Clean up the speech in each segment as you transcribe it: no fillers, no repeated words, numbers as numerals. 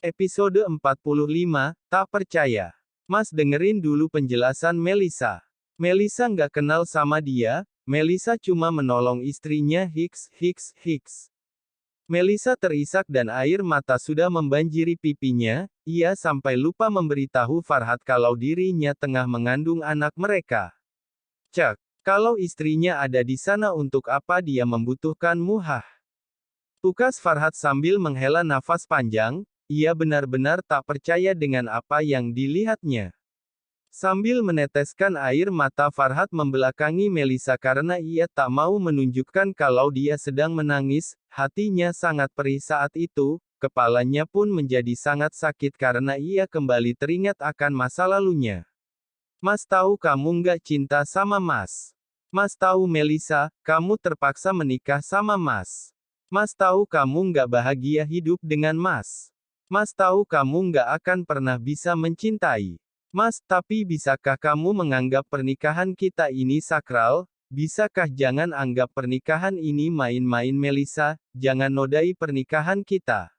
Episode 45, Tak Percaya. Mas dengerin dulu penjelasan Melissa. Melissa nggak kenal sama dia, Melissa cuma menolong istrinya Hicks. Melissa terisak dan air mata sudah membanjiri pipinya, ia sampai lupa memberitahu Farhat kalau dirinya tengah mengandung anak mereka. Cek, kalau istrinya ada di sana untuk apa dia membutuhkanmu Tukas Farhat sambil menghela nafas panjang. Ia benar-benar tak percaya dengan apa yang dilihatnya. Sambil meneteskan air mata Farhat membelakangi Melissa karena ia tak mau menunjukkan kalau dia sedang menangis, hatinya sangat perih saat itu, kepalanya pun menjadi sangat sakit karena ia kembali teringat akan masa lalunya. Mas tahu kamu nggak cinta sama Mas. Mas tahu Melissa, kamu terpaksa menikah sama Mas. Mas tahu kamu nggak bahagia hidup dengan Mas. Mas tahu kamu nggak akan pernah bisa mencintai Mas, tapi bisakah kamu menganggap pernikahan kita ini sakral? Bisakah jangan anggap pernikahan ini main-main Melissa, jangan nodai pernikahan kita.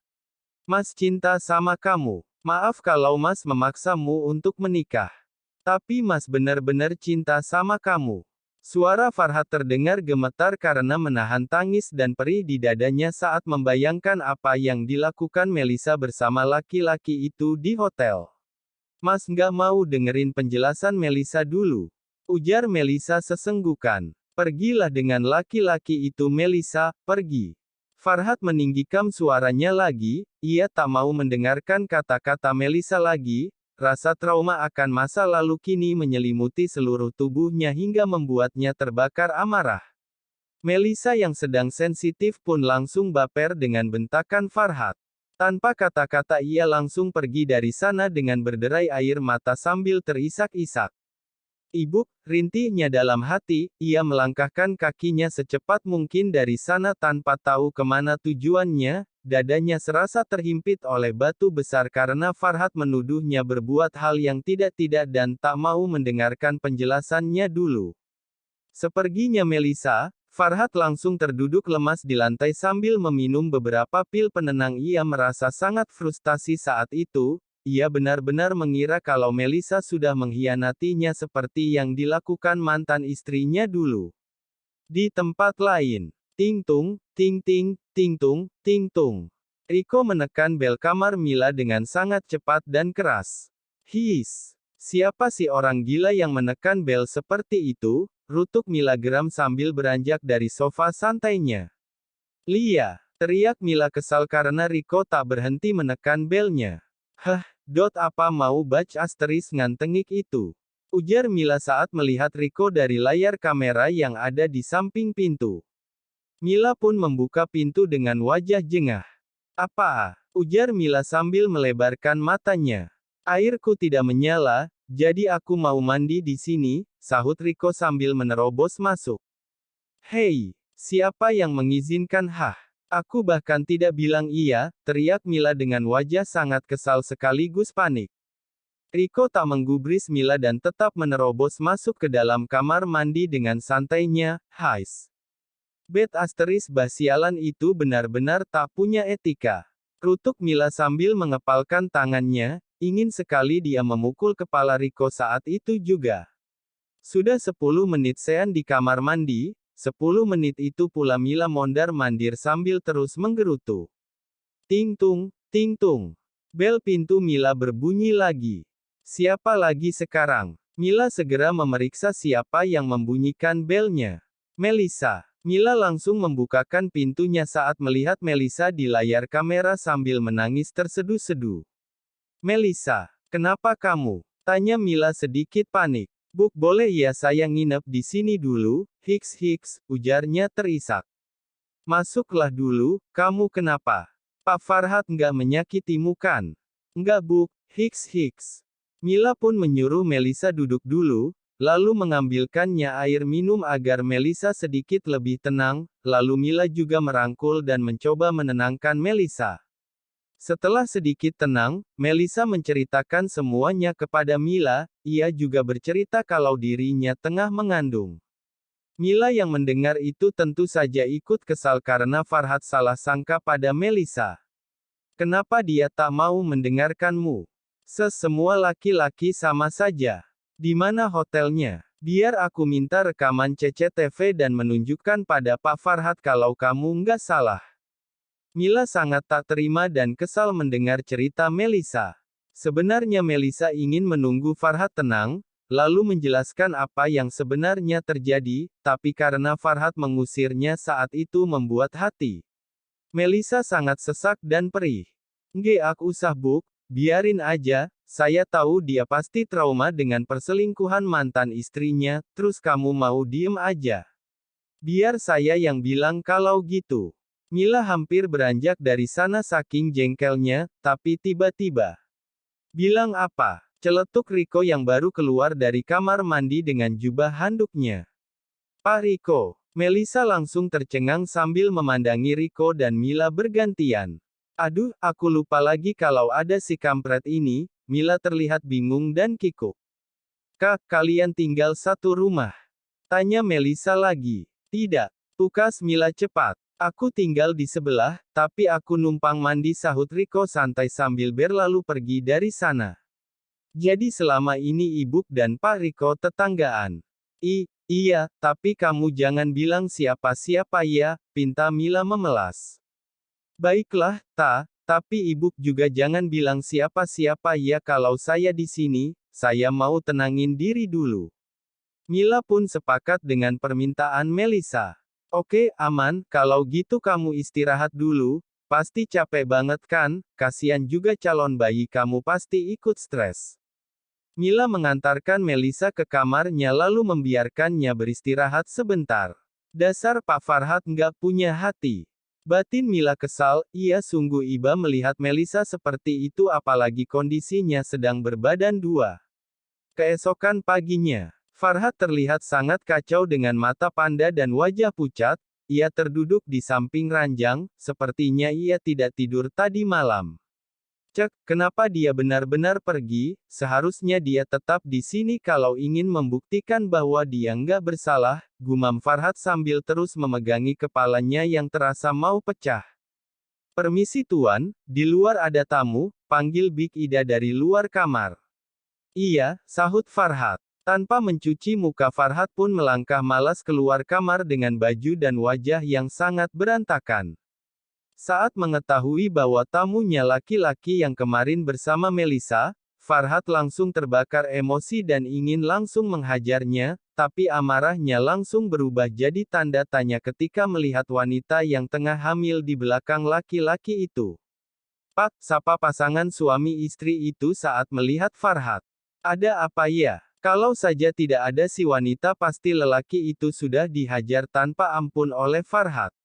Mas cinta sama kamu. Maaf kalau Mas memaksamu untuk menikah. Tapi Mas benar-benar cinta sama kamu. Suara Farhat terdengar gemetar karena menahan tangis dan perih di dadanya saat membayangkan apa yang dilakukan Melissa bersama laki-laki itu di hotel. Mas nggak mau dengerin penjelasan Melissa dulu. Ujar Melissa sesenggukan. Pergilah dengan laki-laki itu Melissa, pergi. Farhat meninggikan suaranya lagi, ia tak mau mendengarkan kata-kata Melissa lagi. Rasa trauma akan masa lalu kini menyelimuti seluruh tubuhnya hingga membuatnya terbakar amarah. Melissa yang sedang sensitif pun langsung baper dengan bentakan Farhat. Tanpa kata-kata ia langsung pergi dari sana dengan berderai air mata sambil terisak-isak. Ibu, rintihnya dalam hati, ia melangkahkan kakinya secepat mungkin dari sana tanpa tahu kemana tujuannya. Dadanya serasa terhimpit oleh batu besar karena Farhat menuduhnya berbuat hal yang tidak-tidak dan tak mau mendengarkan penjelasannya dulu. Seperginya Melissa, Farhat langsung terduduk lemas di lantai sambil meminum beberapa pil penenang. Ia merasa sangat frustasi saat itu, ia benar-benar mengira kalau Melissa sudah mengkhianatinya seperti yang dilakukan mantan istrinya dulu. Di tempat lain. Ting tung, ting ting, ting tung, ting tung. Rico menekan bel kamar Mila dengan sangat cepat dan keras. Siapa si orang gila yang menekan bel seperti itu? Rutuk Mila geram sambil beranjak dari sofa santainya. Lia, teriak Mila kesal karena Rico tak berhenti menekan belnya. Apa mau batch asteris ngantengik itu? Ujar Mila saat melihat Rico dari layar kamera yang ada di samping pintu. Mila pun membuka pintu dengan wajah jengah. Apa? Ujar Mila sambil melebarkan matanya. Airku tidak menyala, jadi aku mau mandi di sini, sahut Rico sambil menerobos masuk. Hei, siapa yang mengizinkan? Aku bahkan tidak bilang iya, teriak Mila dengan wajah sangat kesal sekaligus panik. Rico tak menggubris Mila dan tetap menerobos masuk ke dalam kamar mandi dengan santainya. Bet asteris basialan itu benar-benar tak punya etika. Rutuk Mila sambil mengepalkan tangannya, ingin sekali dia memukul kepala Rico saat itu juga. Sudah 10 menit Sean di kamar mandi, 10 menit itu pula Mila mondar-mandir sambil terus menggerutu. Ting tung, ting tung. Bel pintu Mila berbunyi lagi. Siapa lagi sekarang? Mila segera memeriksa siapa yang membunyikan belnya. Melissa. Mila langsung membukakan pintunya saat melihat Melissa di layar kamera sambil menangis terseduh-seduh. Melissa, kenapa kamu? Tanya Mila sedikit panik. Buk, boleh ya saya nginep di sini dulu? Hicks, ujarnya terisak. Masuklah dulu, kamu kenapa? Pak Farhat nggak menyakitimu kan? Nggak Buk, Hicks. Mila pun menyuruh Melissa duduk dulu, lalu mengambilkannya air minum agar Melissa sedikit lebih tenang, lalu Mila juga merangkul dan mencoba menenangkan Melissa. Setelah sedikit tenang, Melissa menceritakan semuanya kepada Mila, ia juga bercerita kalau dirinya tengah mengandung. Mila yang mendengar itu tentu saja ikut kesal karena Farhat salah sangka pada Melissa. Kenapa dia tak mau mendengarkanmu? Semua laki-laki sama saja. Di mana hotelnya? Biar aku minta rekaman CCTV dan menunjukkan pada Pak Farhat kalau kamu nggak salah. Mila sangat tak terima dan kesal mendengar cerita Melisa. Sebenarnya Melisa ingin menunggu Farhat tenang, lalu menjelaskan apa yang sebenarnya terjadi, tapi karena Farhat mengusirnya saat itu membuat hati Melisa sangat sesak dan perih. Nggak usah Buk, biarin aja, saya tahu dia pasti trauma dengan perselingkuhan mantan istrinya, terus kamu mau diem aja. Biar saya yang bilang kalau gitu. Mila hampir beranjak dari sana saking jengkelnya, tapi tiba-tiba. Bilang apa? Celetuk Riko yang baru keluar dari kamar mandi dengan jubah handuknya. Pak Riko. Melisa langsung tercengang sambil memandangi Riko dan Mila bergantian. Aduh, aku lupa lagi kalau ada si kampret ini. Mila terlihat bingung dan kikuk. Kak, kalian tinggal satu rumah? Tanya Melisa lagi. Tidak. Tukas Mila cepat. Aku tinggal di sebelah, tapi aku numpang mandi sahut Riko santai sambil berlalu pergi dari sana. Jadi selama ini Ibu dan Pak Riko tetanggaan. Iya, tapi kamu jangan bilang siapa-siapa ya, pinta Mila memelas. Baiklah, tapi Ibu juga jangan bilang siapa-siapa ya kalau saya di sini, saya mau tenangin diri dulu. Mila pun sepakat dengan permintaan Melisa. Oke, aman, kalau gitu kamu istirahat dulu, pasti capek banget kan, kasihan juga calon bayi kamu pasti ikut stres. Mila mengantarkan Melisa ke kamarnya lalu membiarkannya beristirahat sebentar. Dasar Pak Farhat nggak punya hati. Batin Mila kesal, ia sungguh iba melihat Melisa seperti itu apalagi kondisinya sedang berbadan dua. Keesokan paginya, Farhat terlihat sangat kacau dengan mata panda dan wajah pucat, ia terduduk di samping ranjang, sepertinya ia tidak tidur tadi malam. Cek, kenapa dia benar-benar pergi, seharusnya dia tetap di sini kalau ingin membuktikan bahwa dia nggak bersalah, gumam Farhat sambil terus memegangi kepalanya yang terasa mau pecah. Permisi Tuan, di luar ada tamu, panggil Big Ida dari luar kamar. Iya, sahut Farhat. Tanpa mencuci muka Farhat pun melangkah malas keluar kamar dengan baju dan wajah yang sangat berantakan. Saat mengetahui bahwa tamunya laki-laki yang kemarin bersama Melisa, Farhat langsung terbakar emosi dan ingin langsung menghajarnya, tapi amarahnya langsung berubah jadi tanda tanya ketika melihat wanita yang tengah hamil di belakang laki-laki itu. Pak, sapa pasangan suami istri itu saat melihat Farhat. Ada apa ya? Kalau saja tidak ada si wanita pasti lelaki itu sudah dihajar tanpa ampun oleh Farhat.